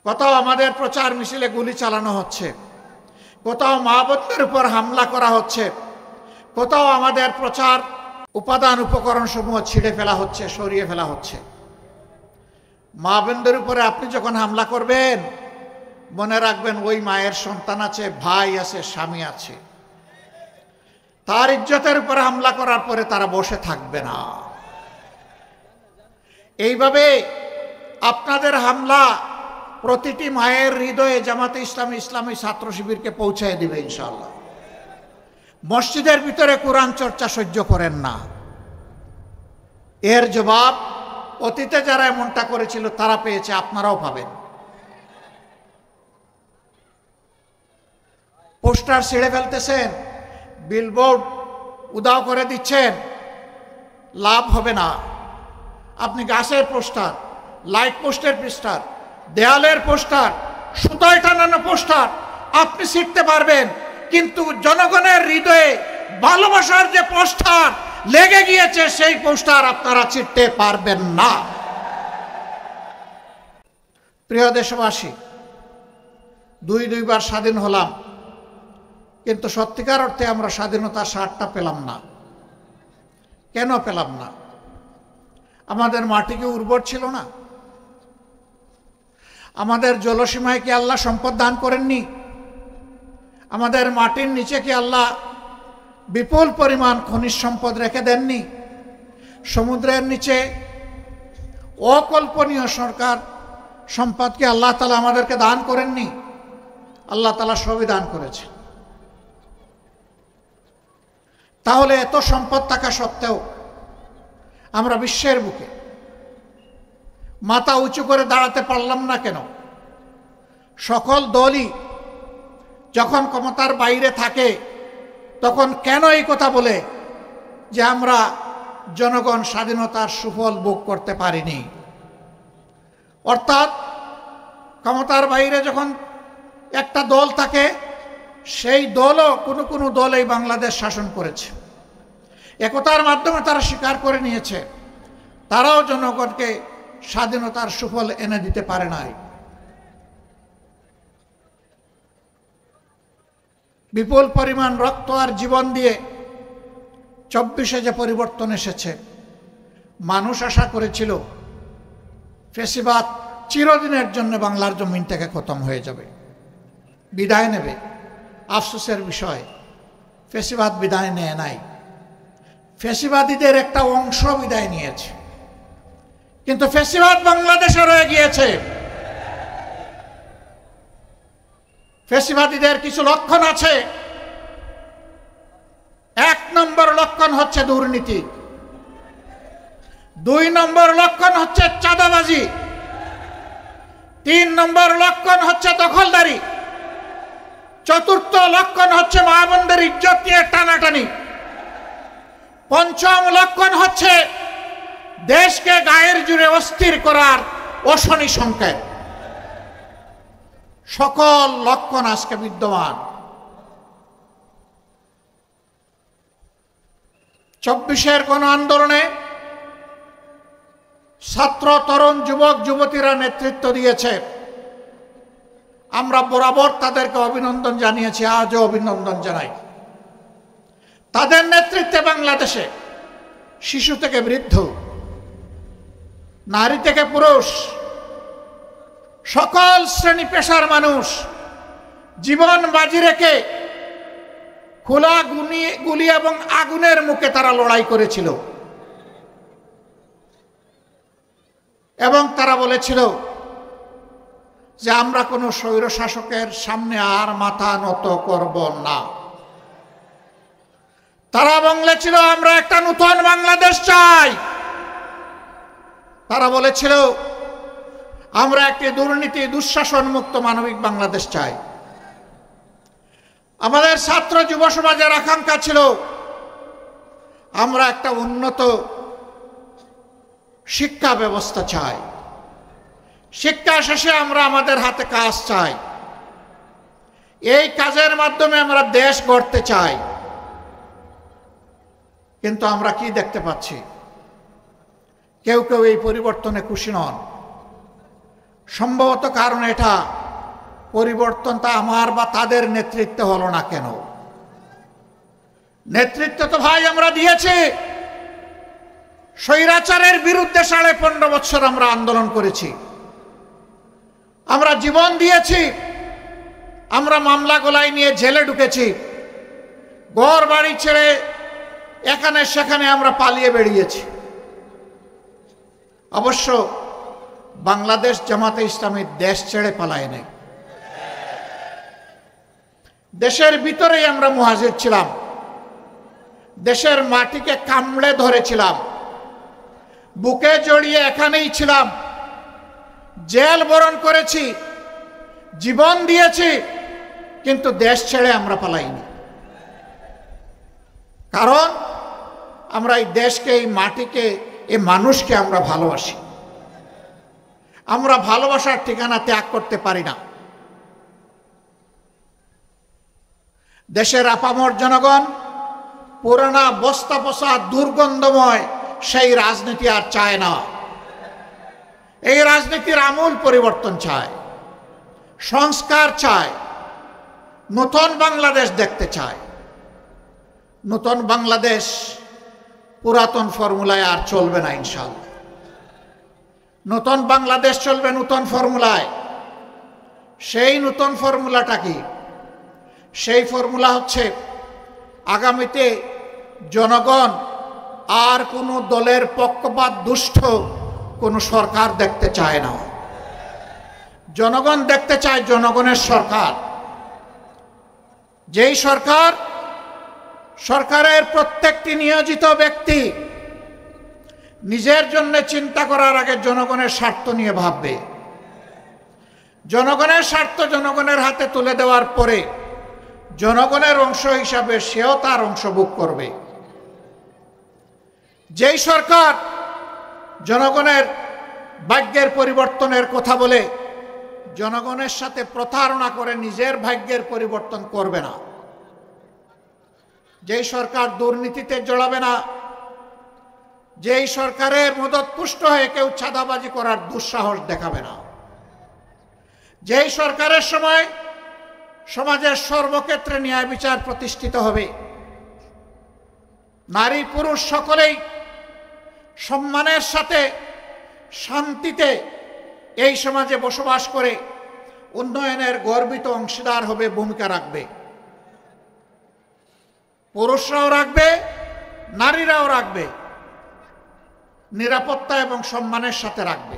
কোথাও আমাদের প্রচার মিছিলে গুলি চালানো হচ্ছে, কোথাও মা বোনদের উপর হামলা করা হচ্ছে, কোথাও আমাদের প্রচার উপাদান উপকরণ সমূহ ছিঁড়ে ফেলা হচ্ছে, সরিয়ে ফেলা হচ্ছে। মা বোনদের উপরে আপনি যখন হামলা করবেন, মনে রাখবেন ওই মায়ের সন্তান আছে, ভাই আছে, স্বামী আছে। তার ইজ্জতের উপরে হামলা করার পরে তারা বসে থাকবে না। এইভাবে আপনাদের হামলা প্রতিটি মায়ের হৃদয়ে জামাতে ইসলামী ইসলামী ছাত্র শিবিরকে পৌঁছায় দিবে ইনশাআল্লাহ। মসজিদের ভিতরে কোরআন চর্চা সহ্য করেন না, এর জবাব অতীতে যারা এমনটা করেছিল তারা পেয়েছে, আপনারাও পাবেন। পোস্টার ছিঁড়ে ফেলতেছেন, বিলবোর্ড উদাও করে দিচ্ছেন, লাভ হবে না। আপনি গাছের পোস্টার, লাইট পোস্টের পোস্টার, দেয়ালের পোস্টার, সুতায় টানানো পোস্টার আপনি ছিঁড়তে পারবেন, কিন্তু জনগণের হৃদয়ে ভালোবাসার যে পোস্টার লেগে গিয়েছে সেই পোস্টার আপনারা ছিঁড়তে পারবেন না। প্রিয় দেশবাসী, দুইবার স্বাধীন হলাম, কিন্তু সত্যিকার অর্থে আমরা স্বাধীনতার স্বাদটা পেলাম না। কেন পেলাম না? আমাদের মাটি কি উর্বর ছিল না? আমাদের জলসীমায় কি আল্লাহ সম্পদ দান করেননি? আমাদের মাটির নিচে কি আল্লাহ বিপুল পরিমাণ খনিজ সম্পদ রেখে দেননি? সমুদ্রের নিচে অকল্পনীয় সরকার সম্পদ কি আল্লাহ তাআলা আমাদেরকে দান করেননি? আল্লাহ তাআলা সবই দান করেছে। তাহলে এত সম্পদ থাকা সত্ত্বেও আমরা বিশ্বের বুকে মাথা উঁচু করে দাঁড়াতে পারলাম না কেন? সকল দলই যখন ক্ষমতার বাইরে থাকে তখন কেন এই কথা বলে যে আমরা জনগণ স্বাধীনতার সুফল ভোগ করতে পারিনি? অর্থাৎ ক্ষমতার বাইরে যখন একটা দল থাকে, সেই দলও কোনো দল এই বাংলাদেশ শাসন করেছে, একতার মাধ্যমে তারা স্বীকার করে নিয়েছে তারাও জনগণকে স্বাধীনতার সুফল এনে দিতে পারে নাই। বিপুল পরিমাণ রক্ত আর জীবন দিয়ে 24-এ যে পরিবর্তন এসেছে, মানুষ আশা করেছিল ফ্যাসিবাদ চিরদিনের জন্য বাংলার জমিন থেকে খতম হয়ে যাবে, বিদায় নেবে। আফসোসের বিষয়, ফ্যাসিবাদ বিদায় নেয় নাই। ফ্যাসিবাদীদের একটা অংশ বিদায় নিয়েছে, কিন্তু ফ্যাসিবাদ বাংলাদেশে রয়ে গিয়েছে। ফ্যাসিবাদীদের কিছু লক্ষণ আছে। 1 নম্বর লক্ষণ হচ্ছে দুর্নীতি, 2 নম্বর লক্ষণ হচ্ছে চাঁদাবাজি, 3 নম্বর লক্ষণ হচ্ছে দখলদারি, 4র্থ লক্ষণ হচ্ছে মা বোনদের ইজ্জত নিয়ে টানাটানি, 5ম লক্ষণ হচ্ছে দেশকে গায়ের জুড়ে অস্থির করার অশনি সংকেত। সকল লক্ষণ আজকে বিদ্যমান। 24-এর গণ আন্দোলনে ছাত্র, তরুণ, যুবক যুবতীরা নেতৃত্ব দিয়েছে। আমরা বরাবর তাদেরকে অভিনন্দন জানিয়েছি, আজও অভিনন্দন জানাই। তাদের নেতৃত্বে বাংলাদেশে শিশু থেকে বৃদ্ধ, নারী থেকে পুরুষ, সকল শ্রেণী পেশার মানুষ জীবন বাজি রেখে খোলা গুলি এবং আগুনের মুখে তারা লড়াই করেছিল এবং তারা বলেছিল যে আমরা কোনো স্বৈর শাসকের সামনে আর মাথা নত করব না। তারা বলেছিল আমরা একটা নতুন বাংলাদেশ চাই। তারা বলেছিল আমরা একটি দুর্নীতি দুঃশাসন মুক্ত মানবিক বাংলাদেশ চাই। আমাদের ছাত্র যুব সমাজের আকাঙ্ক্ষা ছিল আমরা একটা উন্নত শিক্ষা ব্যবস্থা চাই। শিক্ষা শেষে আমরা আমাদের হাতে কাজ চাই। এই কাজের মাধ্যমে আমরা দেশ গড়তে চাই। কিন্তু আমরা কি দেখতে পাচ্ছি? কেউ কেউ এই পরিবর্তনে খুশি নন। সম্ভবত কারণ এটা পরিবর্তনটা আমার বা তাদের নেতৃত্বে হলো না কেন? নেতৃত্ব তো ভাই আমরা দিয়েছি, স্বৈরাচারের বিরুদ্ধে 15.5 বছর আমরা আন্দোলন করেছি, আমরা জীবন দিয়েছি, আমরা মামলা গোলাই নিয়ে জেলে ঢুকেছি, ঘর বাড়ি ছেড়ে এখানে সেখানে আমরা পালিয়ে বেরিয়েছি। অবশ্য বাংলাদেশ জামাতে ইসলামী দেশ ছেড়ে পালায় নাই, দেশের ভিতরেই আমরা মুহাজির ছিলাম, দেশের মাটিকে কামড়ে ধরেছিলাম, বুকে জড়িয়ে এখানেই ছিলাম, জেল বরণ করেছি, জীবন দিয়েছি, কিন্তু দেশ ছেড়ে আমরা পালাইনি। কারণ আমরা এই দেশকে, এই মাটিকে, এই মানুষকে আমরা ভালোবাসি। আমরা ভালোবাসার ঠিকানা ত্যাগ করতে পারি না। দেশের আপামর জনগণ পুরানা বস্তা পচা দুর্গন্ধময় সেই রাজনীতি আর চায় না। এই রাজনীতির আমূল পরিবর্তন চায়, সংস্কার চায়, নতুন বাংলাদেশ দেখতে চায়। নতুন বাংলাদেশ পুরাতন ফর্মুলায় আর চলবে না ইনশাআল্লাহ। নতুন বাংলাদেশ চলবে নতুন ফর্মুলায়। সেই নতুন ফর্মুলাটা কি? সেই ফর্মুলা হচ্ছে আগামীতে জনগণ আর কোনো দলের পক্ষপাত দুষ্ট কোনো সরকার দেখতে চায় না। জনগণ দেখতে চায় জনগণের সরকার, যেই সরকার, সরকারের প্রত্যেকটি নিয়োজিত ব্যক্তি নিজের জন্য চিন্তা করার আগে জনগণের স্বার্থ নিয়ে ভাববে, জনগণের স্বার্থ জনগণের হাতে তুলে দেওয়ার পরে জনগণের অংশ হিসাবে সেও তার অংশ ভোগ করবে। যেই সরকার জনগণের ভাগ্যের পরিবর্তনের কথা বলে জনগণের সাথে প্রতারণা করে নিজের ভাগ্যের পরিবর্তন করবে না, যেই সরকার দুর্নীতিতে জড়াবে না, যেই সরকারের মদত পুষ্ট হয়ে কেউ চাঁদাবাজি করার দুঃসাহস দেখাবে না, যেই সরকারের সময় সমাজের সর্বক্ষেত্রে ন্যায় বিচার প্রতিষ্ঠিত হবে, নারী পুরুষ সকলেই সম্মানের সাথে শান্তিতে এই সমাজে বসবাস করে উন্নয়নের গর্বিত অংশীদার হবে, ভূমিকা রাখবে। পুরুষরাও রাখবে, নারীরাও রাখবে, নিরাপত্তা এবং সম্মানের সাথে রাখবে।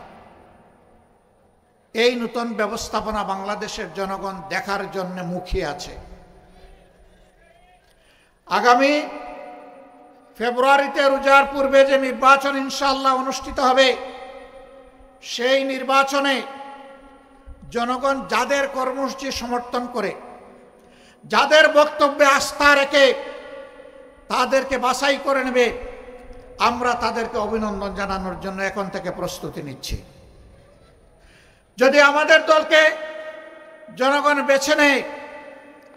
এই নতুন ব্যবস্থাপনা বাংলাদেশের জনগণ দেখার জন্য মুখিয়ে আছে। আগামী ফেব্রুয়ারিতে রোজার পূর্বে যে নির্বাচন ইনশাআল্লাহ অনুষ্ঠিত হবে, সেই নির্বাচনে জনগণ যাদের কর্মসূচি সমর্থন করে, যাদের বক্তব্যে আস্থা রেখে তাদেরকে বাছাই করে নেবে, আমরা তাদেরকে অভিনন্দন জানানোর জন্য এখন থেকে প্রস্তুতি নিচ্ছি। যদি আমাদের দলকে জনগণ বেছে নেয়,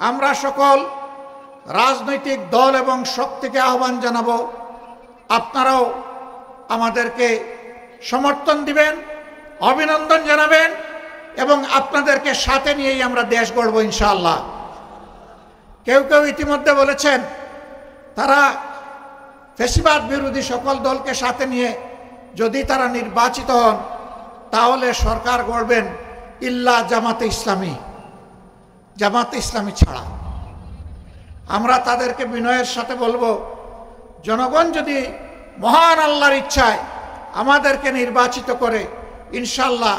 আমরা সকল রাজনৈতিক দল এবং শক্তিকে আহ্বান জানাবো, আপনারাও আমাদেরকে সমর্থন দিবেন, অভিনন্দন জানাবেন এবং আপনাদেরকে সাথে নিয়েই আমরা দেশ গড়ব ইনশাআল্লাহ। কেউ কেউ ইতিমধ্যে বলেছেন তারা ফ্যাসিবাদ বিরোধী সকল দলকে সাথে নিয়ে যদি তারা নির্বাচিত হন তাহলে সরকার গড়বেন ইল্লা জামাতে ইসলামী, জামাতে ইসলামী ছাড়া। আমরা তাদেরকে বিনয়ের সাথে বলবো, জনগণ যদি মহান আল্লাহর ইচ্ছায় আমাদেরকে নির্বাচিত করে ইনশাআল্লাহ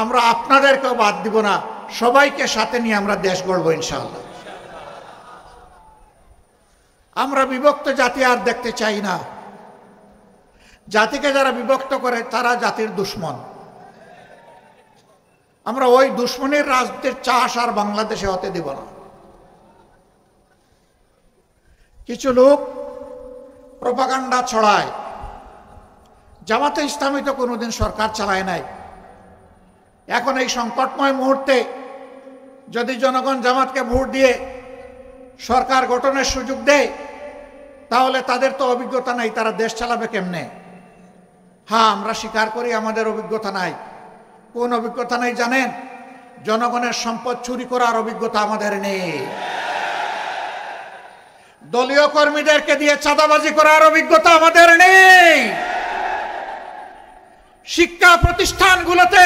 আমরা আপনাদেরকেও বাদ দিব না, সবাইকে সাথে নিয়ে আমরা দেশ গড়ব ইনশাআল্লাহ। আমরা বিভক্ত জাতি আর দেখতে চাই না। জাতিকে যারা বিভক্ত করে তারা জাতির দুশ্মন। আমরা ওই দুশ্মনের রাজনীতির চাষ আর বাংলাদেশে হতে দিব না। কিছু লোক প্রপাগান্ডা ছড়ায়, জামাতে ইসলামী তো কোনোদিন সরকার চালায় নাই, এখন এই সংকটময় মুহূর্তে যদি জনগণ জামাতকে ভোট দিয়ে সরকার গঠনের সুযোগ দেয় তাহলে তাদের তো অভিজ্ঞতা নাই, তারা দেশ চালাবে কেমনে? হ্যাঁ, আমরা স্বীকার করি আমাদের অভিজ্ঞতা নাই, কোন অভিজ্ঞতা নেই জানেন? জনগণের সম্পদ চুরি করার অভিজ্ঞতা আমাদের নেই। দলীয় কর্মীদেরকে দিয়ে চাঁদাবাজি করার অভিজ্ঞতা আমাদের নেই। শিক্ষা প্রতিষ্ঠানগুলোতে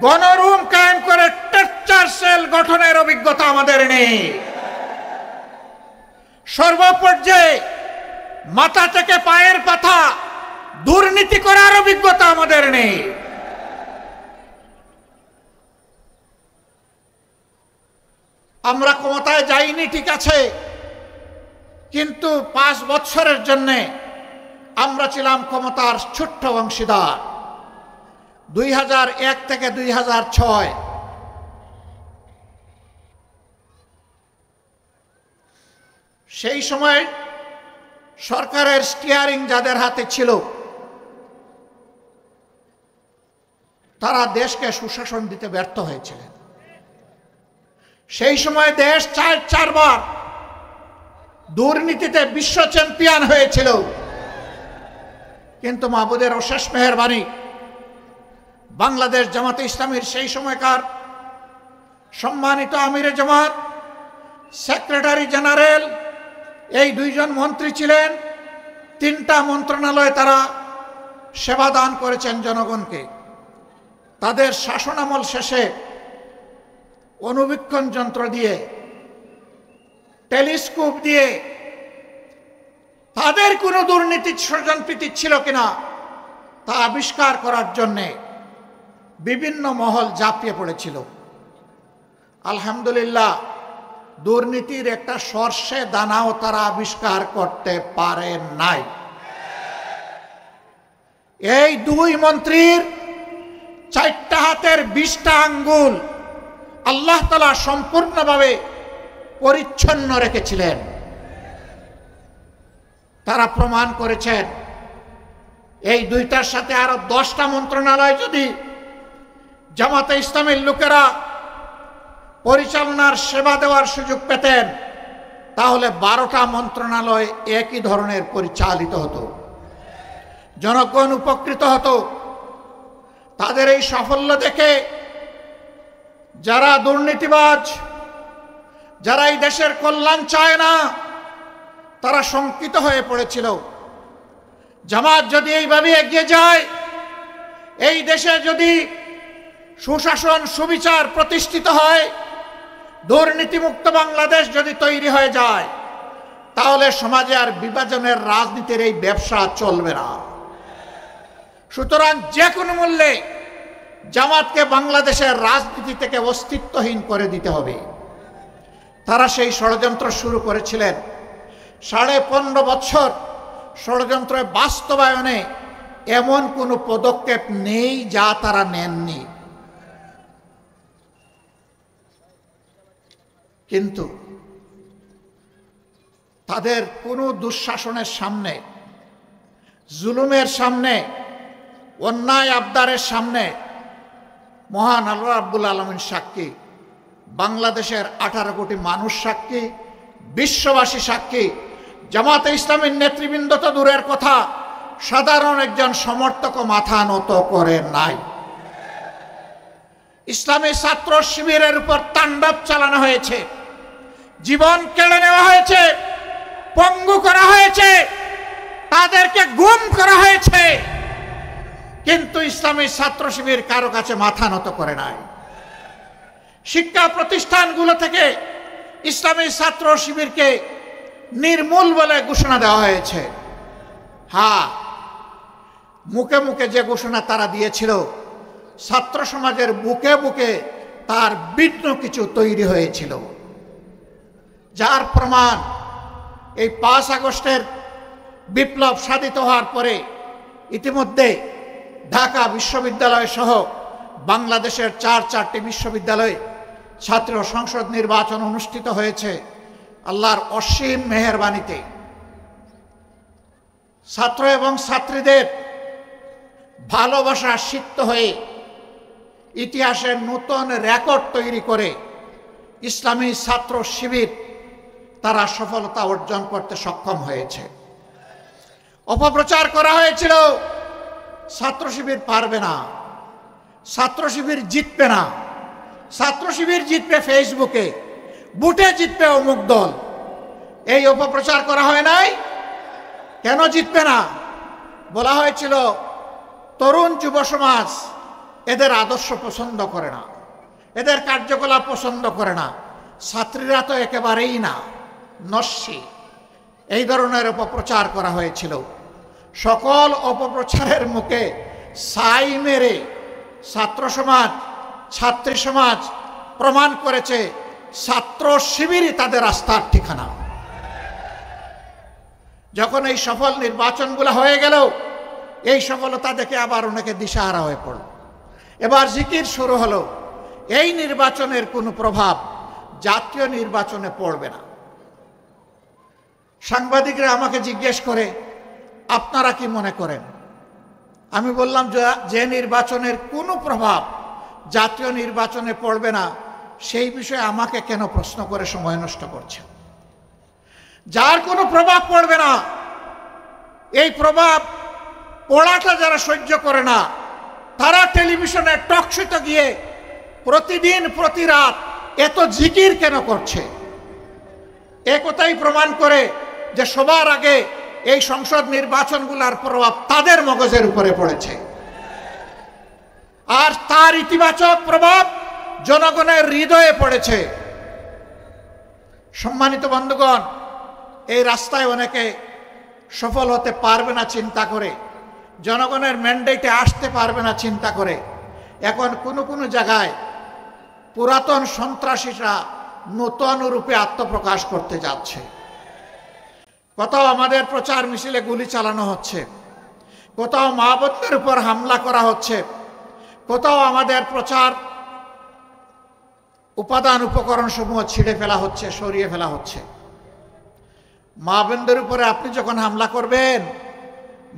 গণরুম কায়েম করে টর্চার সেল গঠনের অভিজ্ঞতা আমাদের নেই। সর্বপর্যায়ে মাথা থেকে পায়ের পাতা দুর্নীতি করার অভিজ্ঞতা আমাদের নেই। আমরা ক্ষমতায় যাইনি ঠিক আছে, কিন্তু 5 বছরের জন্য আমরা ছিলাম ক্ষমতার ছোট্ট অংশীদার। 2001 থেকে 2006 সেই সময় সরকারের স্টিয়ারিং যাদের হাতে ছিল তারা দেশকে সুশাসন দিতে ব্যর্থ হয়েছিলেন। সেই সময় দেশ 4 বার দুর্নীতিতে বিশ্ব চ্যাম্পিয়ন হয়েছিল, কিন্তু মাহবুদের অশেষ মেহেরবানি বাংলাদেশ জামাতে ইসলামীর সেই সময়কার সম্মানিত আমিরে জামাত, সেক্রেটারি জেনারেল, এই 2 জন মন্ত্রী ছিলেন। 3টা মন্ত্রণালয়ে তারা সেবা দান করেছেন জনগণকে। তাদের শাসনামল শেষে অনুবীক্ষণ যন্ত্র দিয়ে, টেলিস্কোপ দিয়ে তাদের কোনো দুর্নীতি স্বজনপ্রীতি ছিল কিনা তা আবিষ্কার করার জন্যে বিভিন্ন মহল ঝাঁপিয়ে পড়েছিল। আলহামদুলিল্লাহ, দুর্নীতির একটা সর্ষে দানাও তারা আবিষ্কার করতে পারে নাই। এই 2 মন্ত্রীর 4টা হাতের 20টা আঙ্গুল আল্লাহ তাআলা সম্পূর্ণভাবে পরিচ্ছন্ন রেখেছিলেন। তারা প্রমাণ করেছেন এই 2টার সাথে আরো 10টা মন্ত্রণালয় যদি জামাতে ইসলামের লোকেরা পরিচালনার সেবা দেওয়ার সুযোগ পেতেন তাহলে 12টা মন্ত্রণালয় একই ধরনের পরিচালিত হতো, জনগণ উপকৃত হতো। তাদের এই সাফল্য দেখে যারা দুর্নীতিবাজ, যারা এই দেশের কল্যাণ চায় না, তারা শঙ্কিত হয়ে পড়েছিল। জামাত যদি এইভাবে এগিয়ে যায়, এই দেশে যদি সুশাসন সুবিচার প্রতিষ্ঠিত হয়, দুর্নীতিমুক্ত বাংলাদেশ যদি তৈরি হয়ে যায়, তাহলে সমাজে আর বিভাজনের রাজনীতির এই ব্যবসা চলবে না। সুতরাং যে কোনো মূল্যে জামাতকে বাংলাদেশের রাজনীতি থেকে অস্তিত্বহীন করে দিতে হবে। তারা সেই ষড়যন্ত্র শুরু করেছিলেন। 15.5 বছর ষড়যন্ত্রের বাস্তবায়নে এমন কোনো পদক্ষেপ নেই যা তারা নেননি। কিন্তু তাদের কোনো দুঃশাসনের সামনে, জুলুমের সামনে, অন্যায় আবদারের সামনে মহান আল্লাহ রাব্বুল আলামিন সাক্ষী, বাংলাদেশের 18 কোটি মানুষ সাক্ষী, বিশ্ববাসী সাক্ষী। জামাতে ইসলামীর নেতৃবৃন্দ তো দূরের কথা, সাধারণ একজন সমর্থকও মাথা নত করে নাই। ইসলামী ছাত্র শিবিরের উপর তাণ্ডব চালানো হয়েছে, জীবন কেড়ে নেওয়া হয়েছে, পঙ্গু করা হয়েছে, তাদেরকে গুম করা হয়েছে, কিন্তু ইসলামী ছাত্র শিবির কারো কাছে মাথা নত করে নাই। শিক্ষা প্রতিষ্ঠানগুলো থেকে ইসলামী ছাত্র শিবিরকে নির্মূল বলে ঘোষণা দেওয়া হয়েছে। হ্যাঁ, মুখে মুখে যে ঘোষণা তারা দিয়েছিল, ছাত্র সমাজের বুকে বুকে তার ভিন্ন কিছু তৈরি হয়েছিল, যার প্রমাণ এই 5 আগস্টের বিপ্লব সাধিত হওয়ার পরে ইতিমধ্যে ঢাকা বিশ্ববিদ্যালয় সহ বাংলাদেশের 4টি বিশ্ববিদ্যালয়ে ছাত্র সংসদ নির্বাচন অনুষ্ঠিত হয়েছে। আল্লাহর অসীম মেহেরবানিতে ছাত্র এবং ছাত্রীদের ভালোবাসা সিক্ত হয়ে ইতিহাসের নতুন রেকর্ড তৈরি করে ইসলামী ছাত্র শিবির তারা সফলতা অর্জন করতে সক্ষম হয়েছে। অপপ্রচার করা হয়েছিল ছাত্র শিবির পারবে না, ছাত্র শিবির জিতবে না, ছাত্র শিবির জিতবে ফেসবুকে, বুটে জিতবে অমুক দল, এই অপপ্রচার করা হয় নাই? কেন জিতবে না? বলা হয়েছিল তরুণ যুব সমাজ এদের আদর্শ পছন্দ করে না, এদের কার্যকলাপ পছন্দ করে না, ছাত্রীরা তো একেবারেই না, নস্যি, এই ধরনের অপপ্রচার করা হয়েছিল। সকল অপপ্রচারের মুখে ছাই মেরে ছাত্র সমাজ, ছাত্রী সমাজ প্রমাণ করেছে ছাত্র শিবিরই তাদের আস্থার ঠিকানা। যখন এই সফল নির্বাচনগুলো হয়ে গেল, এই সফলতা দেখে আবার অনেকে দিশাহারা হয়ে পড়ল। এবার জিকির শুরু হলো। এই নির্বাচনের কোনো প্রভাব জাতীয় নির্বাচনে পড়বে না। সাংবাদিকরা আমাকে জিজ্ঞেস করে, আপনারা কি মনে করেন? আমি বললাম যে নির্বাচনের কোনো প্রভাব জাতীয় নির্বাচনে পড়বে না, সেই বিষয়ে আমাকে কেন প্রশ্ন করে সময় নষ্ট করছেন? যার কোনো প্রভাব পড়বে না, এই প্রভাব পড়াটা যারা সহ্য করে না, তারা টেলিভিশনে টকশোতে গিয়ে প্রতিদিন প্রতি রাত এত জিকির কেন করছে? এ কথাই প্রমাণ করে যে সবার আগে এই সংসদ নির্বাচনগুলোর প্রভাব তাদের মগজের উপরে পড়েছে, আর তার ইতিবাচক প্রভাব জনগণের হৃদয়ে পড়েছে। সম্মানিত বন্ধুগণ, এই রাস্তায় অনেকে সফল হতে পারবে না চিন্তা করে, জনগণের ম্যান্ডেটে আসতে পারবে না চিন্তা করে, এখন কোনো জায়গায় পুরাতন সন্ত্রাসীরা নতুন রূপে আত্মপ্রকাশ করতে যাচ্ছে। কোথাও আমাদের প্রচার মিছিলে গুলি চালানো হচ্ছে, কোথাও মা বোনদের উপর হামলা করা হচ্ছে, কোথাও আমাদের প্রচার উপাদান উপকরণ সমূহ ছিঁড়ে ফেলা হচ্ছে, সরিয়ে ফেলা হচ্ছে। মা বোনদের উপরে আপনি যখন হামলা করবেন,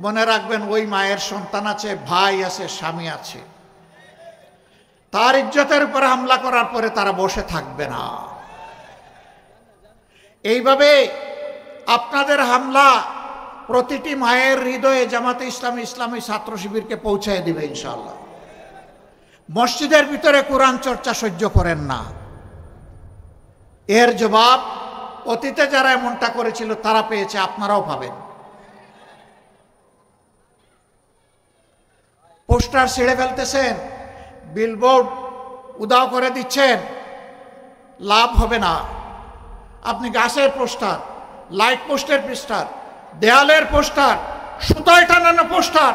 মনে রাখবেন ওই মায়ের সন্তান আছে, ভাই আছে, স্বামী আছে, তার ইজ্জতের উপরে হামলা করার পরে তারা বসে থাকবে না। এইভাবে আপনাদের হামলা প্রতিটি মায়ের হৃদয়ে জামাতে ইসলামী, ইসলামী ছাত্র শিবিরকে পৌঁছায় দিবে ইনশাআল্লাহ। মসজিদের ভিতরে কোরআন চর্চা সহ্য করেন না, এর জবাব অতীতে যারা এমনটা করেছিল তারা পেয়েছে, আপনারাও পাবেন। পোস্টার ছিঁড়ে ফেলতেছেন, বিলবোর্ড উদাও করে দিচ্ছেন, লাভ হবে না। আপনি গাছের পোস্টার, লাইট পোস্টের পোস্টার, দেয়ালের পোস্টার, সুতোয় টানানো পোস্টার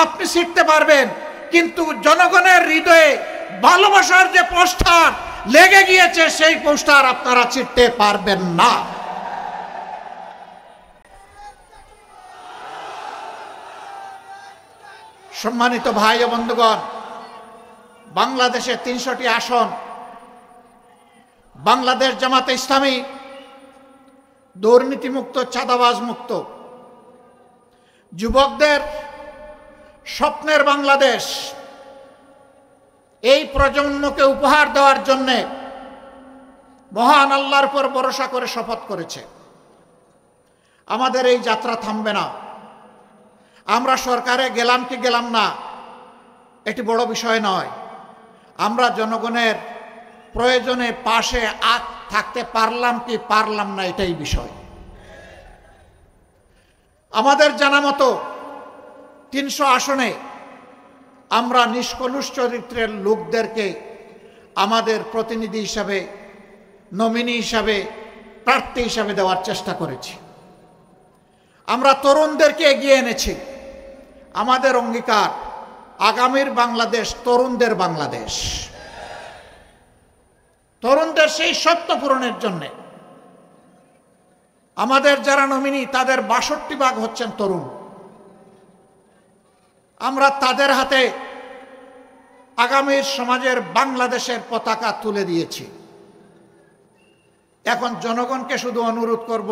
আপনি ছিঁড়তে পারবেন, কিন্তু জনগণের হৃদয়ে ভালোবাসার যে পোস্টার লেগে গিয়েছে সেই পোস্টার আপনারা ছিঁড়তে পারবেন না। সম্মানিত ভাই ও বন্ধুগণ, বাংলাদেশে ৩০০টি আসন, বাংলাদেশ জামাতে ইসলামী দুর্নীতিমুক্ত, চাঁদাবাজ মুক্ত, যুবকদের স্বপ্নের বাংলাদেশ, এই প্রজন্মকে উপহার দেওয়ার জন্যে মহান আল্লাহর উপর ভরসা করে শপথ করেছে। আমাদের এই যাত্রা থামবে না। আমরা সরকারে গেলাম কি গেলাম না এটি বড় বিষয় নয়, আমরা জনগণের প্রয়োজনে পাশে থাকতে পারলাম কি পারলাম না এটাই বিষয়। আমাদের জানা মতো ৩০০ আসনে আমরা নিষ্কলুষ চরিত্রের লোকদেরকে আমাদের প্রতিনিধি হিসাবে, নমিনি হিসাবে, প্রার্থী হিসাবে দেওয়ার চেষ্টা করেছি। আমরা তরুণদেরকে এগিয়ে এনেছি। আমাদের অঙ্গীকার আগামীর বাংলাদেশ তরুণদের বাংলাদেশ, তরুণদের সেই স্বপ্ন পূরণের জন্যে আমাদের যারা নমিনি তাদের ৬২% হচ্ছেন তরুণ। আমরা তাদের হাতে আগামীর সমাজের বাংলাদেশের পতাকা তুলে দিয়েছি। এখন জনগণকে শুধু অনুরোধ করব,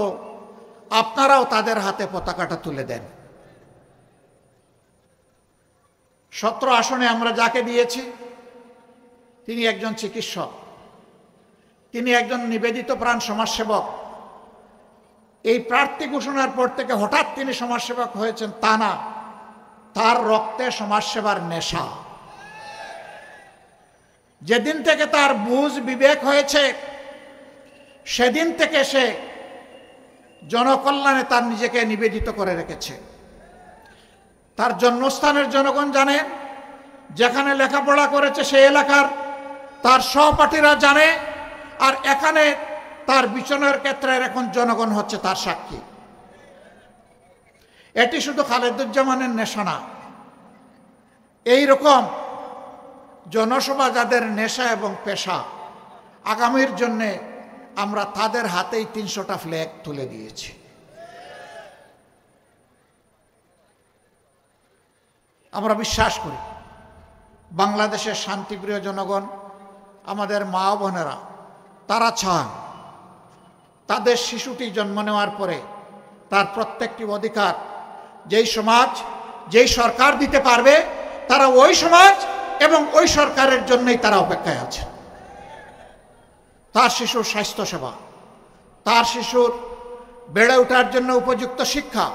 আপনারাও তাদের হাতে পতাকাটা তুলে দেন। ১৭ আসনে আমরা যাকে দিয়েছি তিনি একজন চিকিৎসক, তিনি একজন নিবেদিত প্রাণ সমাজসেবক। এই প্রার্থী ঘোষণার পর থেকে হঠাৎ তিনি সমাজসেবক হয়েছেন তা না, তার রক্তে সমাজসেবার নেশা। যেদিন থেকে তার বুঝ বিবেক হয়েছে সেদিন থেকে সে জনকল্যাণে তার নিজেকে নিবেদিত করে রেখেছে। তার জন্মস্থানের জনগণ জানে, যেখানে লেখাপড়া করেছে সেই এলাকার তার সহপাঠীরা জানে, আর এখানে তার বিচরণের ক্ষেত্রে এখন জনগণ হচ্ছে তার সাক্ষী। এটি শুধু খালেদুজ্জামানের নেশা না, এইরকম জনসভা যাদের নেশা এবং পেশা, আগামীর জন্যে আমরা তাদের হাতেই ৩০০টা ফ্ল্যাগ তুলে দিয়েছি। আমরা বিশ্বাস করি বাংলাদেশের শান্তিপ্রিয় জনগণ, আমাদের মা বোনেরা, তারা চান তাদের শিশুটি জন্ম নেওয়ার পরে তার প্রত্যেকটি অধিকার যেই সমাজ, যেই সরকার দিতে পারবে, তারা ওই সমাজ এবং ওই সরকারের জন্যই তারা অপেক্ষায় আছে। তার শিশুর স্বাস্থ্যসেবা, তার শিশুর বেড়ে ওঠার জন্য উপযুক্ত শিক্ষা,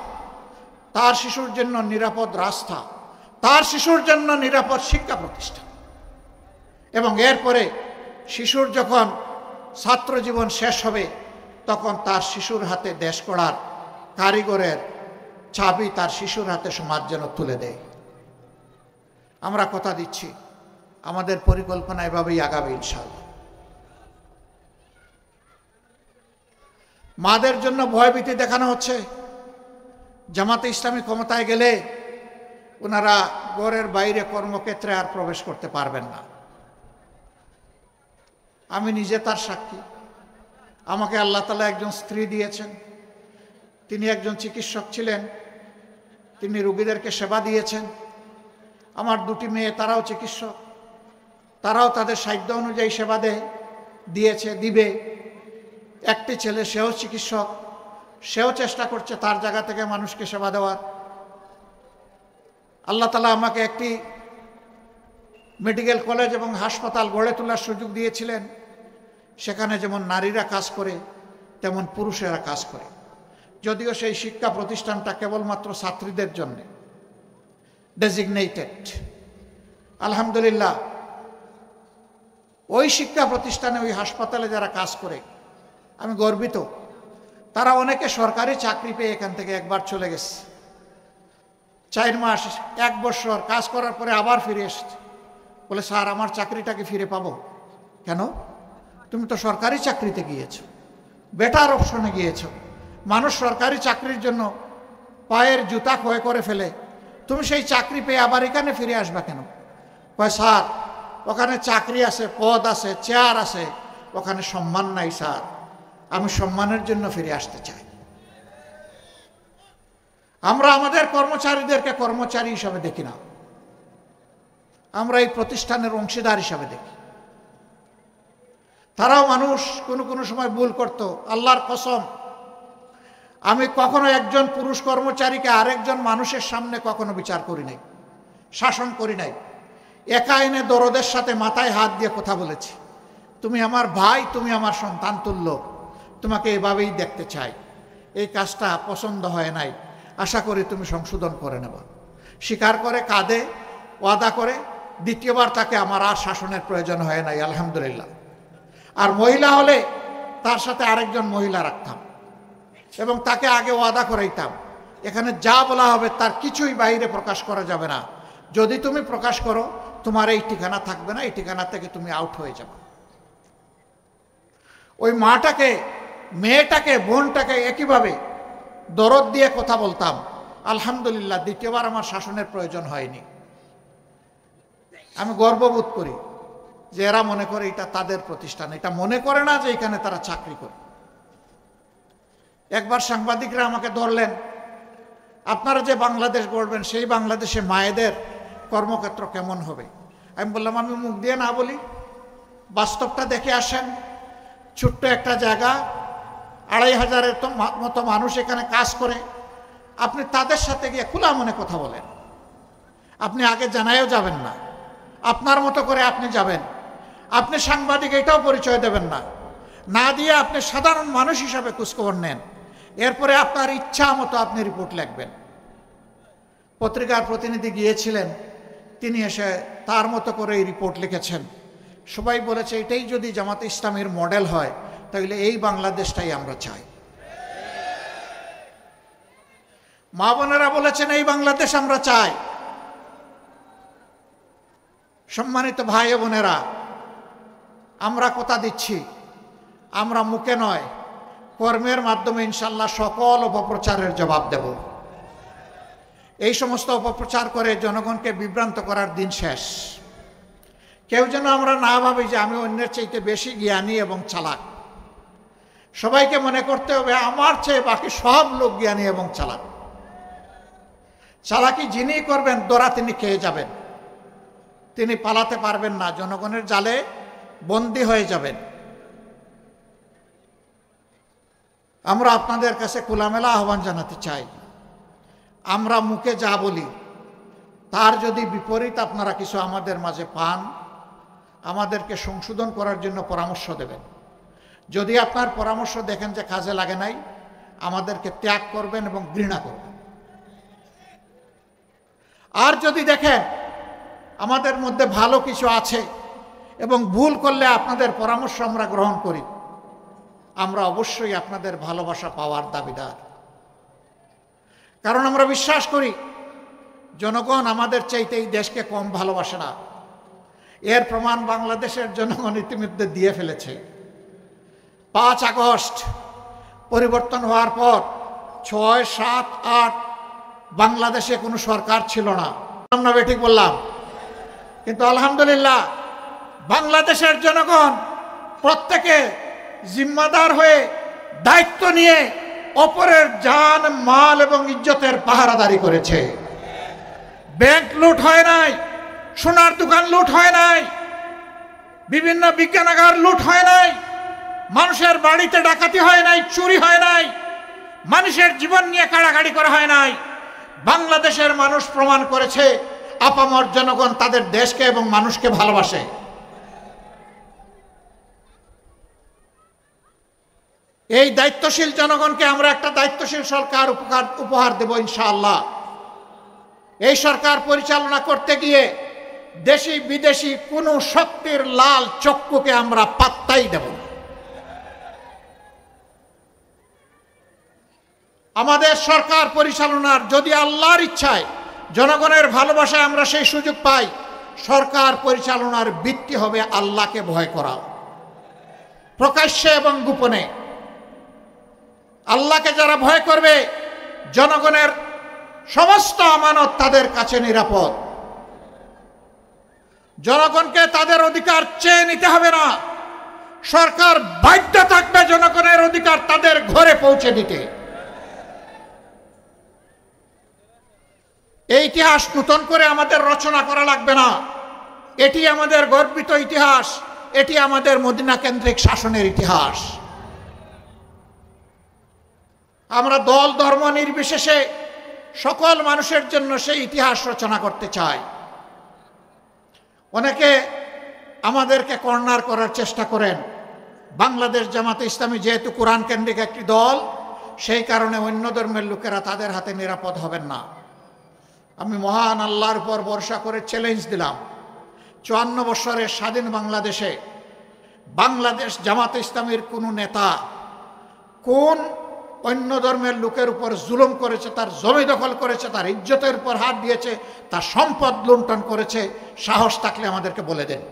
তার শিশুর জন্য নিরাপদ রাস্তা, তার শিশুর জন্য নিরাপদ শিক্ষা প্রতিষ্ঠান, এবং এরপরে শিশুর যখন ছাত্র জীবন শেষ হবে তখন তার শিশুর হাতে দেশ গড়ার কারিগরের চাবি তার শিশুর হাতে সমাজ যেন তুলে দেয়। আমরা কথা দিচ্ছি আমাদের পরিকল্পনা এভাবেই আগাবে ইনশাআল্লাহ। মাদের জন্য ভয়ভীতি দেখানো হচ্ছে। জামাতে ইসলামী ক্ষমতায় গেলে ওনারা ঘরের বাইরে কর্মক্ষেত্রে আর প্রবেশ করতে পারবেন না। আমি নিজে তার সাক্ষী। আমাকে আল্লাহ তাআলা একজন স্ত্রী দিয়েছেন, তিনি একজন চিকিৎসক ছিলেন, তিনি রোগীদেরকে সেবা দিয়েছেন। আমার দুটি মেয়ে, তারাও চিকিৎসক, তারাও তাদের সাধ্য অনুযায়ী সেবা দিয়েছে, দিবে। একটি ছেলে, সেও চিকিৎসক, সেও চেষ্টা করছে তার জায়গা থেকে মানুষকে সেবা দেওয়ার। আল্লাহ তাআলা আমাকে একটি মেডিকেল কলেজ এবং হাসপাতাল গড়ে তোলার সুযোগ দিয়েছিলেন। সেখানে যেমন নারীরা কাজ করে তেমন পুরুষেরা কাজ করে, যদিও সেই শিক্ষা প্রতিষ্ঠানটা কেবলমাত্র ছাত্রীদের জন্য ডেজিগনেটেড। আলহামদুলিল্লাহ, ওই শিক্ষা প্রতিষ্ঠানে, ওই হাসপাতালে যারা কাজ করে আমি গর্বিত। তারা অনেকে সরকারি চাকরি পেয়ে এখান থেকে একবার চলে গেছে, 4 মাস 1 বছর কাজ করার পরে আবার ফিরে এসেছে। বলে, স্যার আমার চাকরিটাকে ফিরে পাবো? কেন? তুমি তো সরকারি চাকরিতে গিয়েছো, বেটার অপশনে গিয়েছো। মানুষ সরকারি চাকরির জন্য পায়ের জুতা ক্ষয় করে ফেলে, তুমি সেই চাকরি পেয়ে আবার এখানে ফিরে আসবা কেন? কয়, স্যার ওখানে চাকরি আছে, পদ আছে, চেয়ার আছে, ওখানে সম্মান নাই স্যার, আমি সম্মানের জন্য ফিরে আসতে চাই। আমরা আমাদের কর্মচারীদেরকে কর্মচারী হিসাবে দেখি না, আমরা এই প্রতিষ্ঠানের অংশীদার হিসাবে দেখি। তারাও মানুষ, কোনো সময় ভুল করত। আল্লাহর কসম, আমি কখনো একজন পুরুষ কর্মচারীকে আরেকজন মানুষের সামনে কখনো বিচার করি নাই, শাসন করি নাই। একা এনে দরদের সাথে মাথায় হাত দিয়ে কথা বলেছি, তুমি আমার ভাই, তুমি আমার সন্তান তুল্য, তোমাকে এভাবেই দেখতে চাই। এই কাজটা পছন্দ হয় নাই, আশা করি তুমি সংশোধন করে নেব। স্বীকার করে, কাঁদে, ওয়াদা করে। দ্বিতীয়বার তাকে আমার আর শাসনের প্রয়োজন হয় নাই, আলহামদুলিল্লাহ। আর মহিলা হলে তার সাথে আরেকজন মহিলা রাখতাম এবং তাকে আগে ওয়াদা করাইতাম, এখানে যা বলা হবে তার কিছুই বাইরে প্রকাশ করা যাবে না। যদি তুমি প্রকাশ করো, তোমার এই ঠিকানা থাকবে না, এই ঠিকানা থেকে তুমি আউট হয়ে যাবে। ওই মাটাকে, মেয়েটাকে, বোনটাকে একইভাবে দরদ দিয়ে কথা বলতাম। আলহামদুলিল্লাহ, দ্বিতীয়বার আমার শাসনের প্রয়োজন হয়নি। আমি গর্ববোধ করি যে এরা মনে করে এটা তাদের প্রতিষ্ঠান, এটা মনে করে না যে এখানে তারা চাকরি করে। একবার সাংবাদিকরা আমাকে ধরলেন, আপনারা যে বাংলাদেশ গড়বেন সেই বাংলাদেশে মায়েদের কর্মক্ষেত্র কেমন হবে? আমি বললাম, আমি মুখ দিয়ে না বলি, বাস্তবটা দেখে আসেন। ছোট্ট একটা জায়গা, 2500-এর মতো মানুষ এখানে কাজ করে। আপনি তাদের সাথে গিয়ে খোলা মনে কথা বলেন। আপনি আগে জানায়ও যাবেন না, আপনার মতো করে আপনি যাবেন। আপনি সাংবাদিক এটাও পরিচয় দেবেন না, না দিয়ে আপনি সাধারণ মানুষ হিসাবে খোঁজখবর নেন। এরপরে আপনার ইচ্ছা মতো আপনি রিপোর্ট লিখবেন। পত্রিকার প্রতিনিধি গিয়েছিলেন, তিনি এসে তার মতো করে এই রিপোর্ট লিখেছেন। সবাই বলেছে এটাই যদি জামাতে ইসলামীর মডেল হয় তাহলে এই বাংলাদেশটাই আমরা চাই। মা বোনেরা বলেছেন এই বাংলাদেশ আমরা চাই। সম্মানিত ভাই বোনেরা, আমরা কথা দিচ্ছি, আমরা মুখে নয় কর্মের মাধ্যমে ইনশাল্লাহ সকল অপপ্রচারের জবাব দেব। এই সমস্ত অপপ্রচার করে জনগণকে বিভ্রান্ত করার দিন শেষ। কেউ যেন আমরা না ভাবি যে আমি অন্যের চাইতে বেশি জ্ঞানী এবং চালাক। সবাইকে মনে করতে হবে আমার চেয়ে বাকি সব লোক জ্ঞানী এবং চালাক। চালাকি যিনি করবেন দোরা তিনি খেয়ে যাবেন, তিনি পালাতে পারবেন না, জনগণের জালে বন্দী হয়ে যাবেন। আমরা আপনাদের কাছে খোলামেলা আহ্বান জানাতে চাই, আমরা মুখে যা বলি তার যদি বিপরীত আপনারা কিছু আমাদের মাঝে পান, আমাদেরকে সংশোধন করার জন্য পরামর্শ দেবেন। যদি আপনার পরামর্শ দেখেন যে কাজে লাগে নাই, আমাদেরকে ত্যাগ করবেন এবং ঘৃণা করবেন। আর যদি দেখেন আমাদের মধ্যে ভালো কিছু আছে এবং ভুল করলে আপনাদের পরামর্শ আমরা গ্রহণ করি, আমরা অবশ্যই আপনাদের ভালোবাসা পাওয়ার দাবিদার। কারণ আমরা বিশ্বাস করি জনগণ আমাদের চাইতে এই দেশকে কম ভালোবাসে না। এর প্রমাণ বাংলাদেশের জনগণ ইতিমধ্যে দিয়ে ফেলেছে। 5 আগস্ট পরিবর্তন হওয়ার পর 6, 7, 8 বাংলাদেশে কোনো সরকার ছিল না, আমরা ঠিক বললাম। কিন্তু আলহামদুলিল্লাহ বাংলাদেশের জনগণ প্রত্যেকে জিম্মাদার হয়ে দায়িত্ব নিয়ে অপরের জান মাল এবং ইজ্জতের পাহারাদারি করেছে। ব্যাংক লুট হয় নাই, সোনার দোকান লুট হয় নাই, বিভিন্ন বিজ্ঞানাগার লুট হয় নাই, মানুষের বাড়িতে ডাকাতি হয় নাই, চুরি হয় নাই, মানুষের জীবন নিয়ে কাড়াকাড়ি করা হয় নাই। বাংলাদেশের মানুষ প্রমাণ করেছে আপামর জনগণ তাদের দেশকে এবং মানুষকে ভালোবাসে। এই দায়িত্বশীল জনগণকে আমরা একটা দায়িত্বশীল সরকার উপহার দেব ইনশাআল্লাহ। এই সরকার পরিচালনা করতে গিয়ে দেশি বিদেশি কোনো শক্তির লাল চক্ষুকে আমরা পাত্তাই দেব না। আমাদের সরকার পরিচালনার যদি আল্লাহর ইচ্ছায় জনগণের ভালোবাসায় আমরা সেই সুযোগ পাই, সরকার পরিচালনার ভিত্তি হবে আল্লাহকে ভয় করা, প্রকাশ্যে এবং গোপনে। আল্লাহকে যারা ভয় করবে জনগণের সমস্ত আমানত তাদের কাছে নিরাপদ। জনগণকে তাদের অধিকার চেয়ে নিতে হবে না, সরকার বাধ্য থাকবে জনগণের অধিকার তাদের ঘরে পৌঁছে দিতে। এই ইতিহাস নতুন করে আমাদের রচনা করা লাগবে না, এটি আমাদের গর্বিত ইতিহাস, এটি আমাদের মদিনা কেন্দ্রিক শাসনের ইতিহাস। আমরা দল ধর্ম নির্বিশেষে সকল মানুষের জন্য সেই ইতিহাস রচনা করতে চাই। অনেকে আমাদেরকে কর্নার করার চেষ্টা করেন। বাংলাদেশ জামাতে ইসলামী যেহেতু কোরআন কেন্দ্রিক একটি দল, সেই কারণে অন্য ধর্মের লোকেরা তাদের হাতে নিরাপদ হবেন না। আমি মহান আল্লাহর উপর ভরসা করে চ্যালেঞ্জ দিলাম, 54 বছরের স্বাধীন বাংলাদেশে বাংলাদেশ জামাতে ইসলামীর কোনো নেতা কোন অন্য ধর্মের লোকের উপর জুলুম করেছে, তার জমি দখল করেছে, তার ইজ্জতের উপর হাত দিয়েছে, তার সম্পদ লুণ্ঠন করেছে, সাহস থাকলে আমাদেরকে বলে দেন।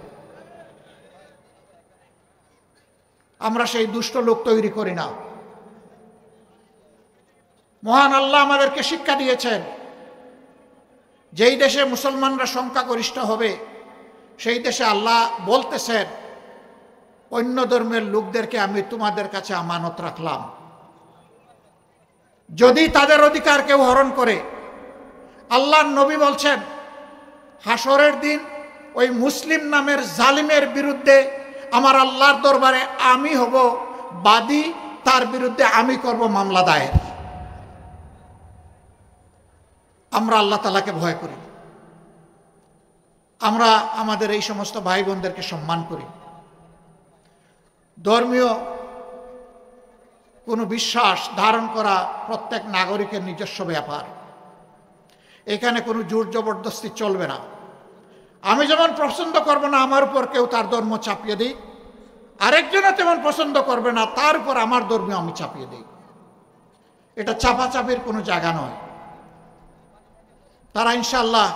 আমরা সেই দুষ্ট লোক তৈরি করি না। মহান আল্লাহ আমাদেরকে শিক্ষা দিয়েছেন, যেই দেশে মুসলমানরা সংখ্যাগরিষ্ঠ হবে সেই দেশে আল্লাহ বলতেছেন অন্য ধর্মের লোকদেরকে আমি তোমাদের কাছে আমানত রাখলাম, যদি তাদের অধিকার কেউ হরণ করে। আল্লাহর নবী বলছেন হাসরের দিন ওই মুসলিম নামের জালিমের বিরুদ্ধে আমার আল্লাহর দরবারে আমি হব বাদী, তার বিরুদ্ধে আমি করব মামলা দায়ের। আমরা আল্লাহ তাআলাকে ভয় করি, আমরা আমাদের এই সমস্ত ভাই বোনদেরকে সম্মান করি। ধর্মীয় কোনো বিশ্বাস ধারণ করা প্রত্যেক নাগরিকের নিজস্ব ব্যাপার, এখানে কোনো জোর জবরদস্তি চলবে না। আমি যেমন পছন্দ করব না আমার উপর কেউ তার ধর্ম চাপিয়ে দিই, আরেকজনও তেমন পছন্দ করবে না তার উপর আমার ধর্ম আমি চাপিয়ে দিই। এটা চাপাচাপির কোনো জায়গা নয়। তারা ইনশাআল্লাহ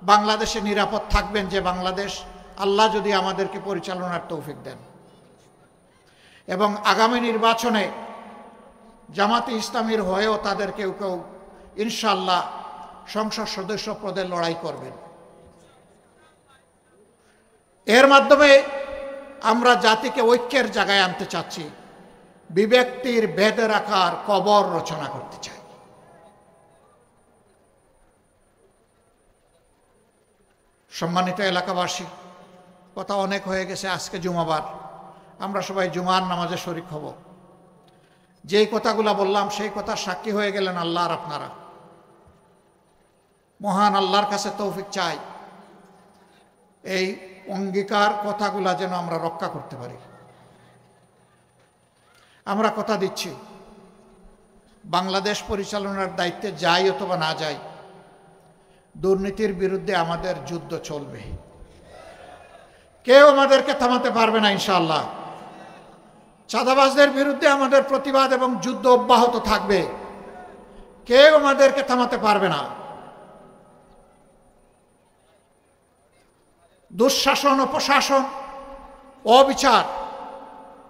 বাংলাদেশে নিরাপদ থাকবেন, যে বাংলাদেশ আল্লাহ যদি আমাদেরকে পরিচালনার তৌফিক দেন। এবং আগামী নির্বাচনে জামাতে ইসলামীর হয়েও তাদের কেউ কেউ ইনশাআল্লাহ সংসদ সদস্য পদে লড়াই করবেন। এর মাধ্যমে আমরা জাতিকে ঐক্যের জায়গায় আনতে চাচ্ছি, বিভক্তির বেঁধে রাখার কবর রচনা করতে চাই। সম্মানিত এলাকাবাসী, কথা অনেক হয়ে গেছে। আজকে জুমাবার, আমরা সবাই জুমার নামাজে শরীক হব। যেই কথাগুলো বললাম সেই কথা সাক্ষী হয়ে গেলেন আল্লাহ আর আপনারা। মহান আল্লাহর কাছে তৌফিক চাই এই অঙ্গীকার কথাগুলা যেন আমরা রক্ষা করতে পারি। আমরা কথা দিচ্ছি, বাংলাদেশ পরিচালনার দায়িত্বে যাই অথবা না যাই, দুর্নীতির বিরুদ্ধে আমাদের যুদ্ধ চলবে। কেউ আমাদেরকে থামাতে পারবে না ইনশাআল্লাহ। চাঁদাবাজদের বিরুদ্ধে আমাদের প্রতিবাদ এবং যুদ্ধ অব্যাহত থাকবে। কেউ আমাদেরকে থামাতে পারবে না। দুঃশাসন, অপশাসন, অবিচার,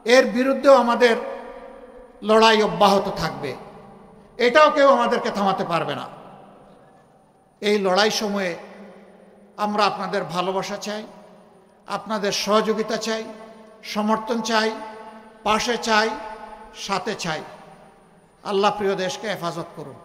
এর বিরুদ্ধেও আমাদের লড়াই অব্যাহত থাকবে। এটাও কেউ আমাদেরকে থামাতে পারবে না। এই লড়াই সময়ে আমরা আপনাদের ভালোবাসা চাই, আপনাদের সহযোগিতা চাই, সমর্থন চাই, পাশে চাই, সাথে চাই। আল্লাহ প্রিয় দেশকে হেফাজত করুন।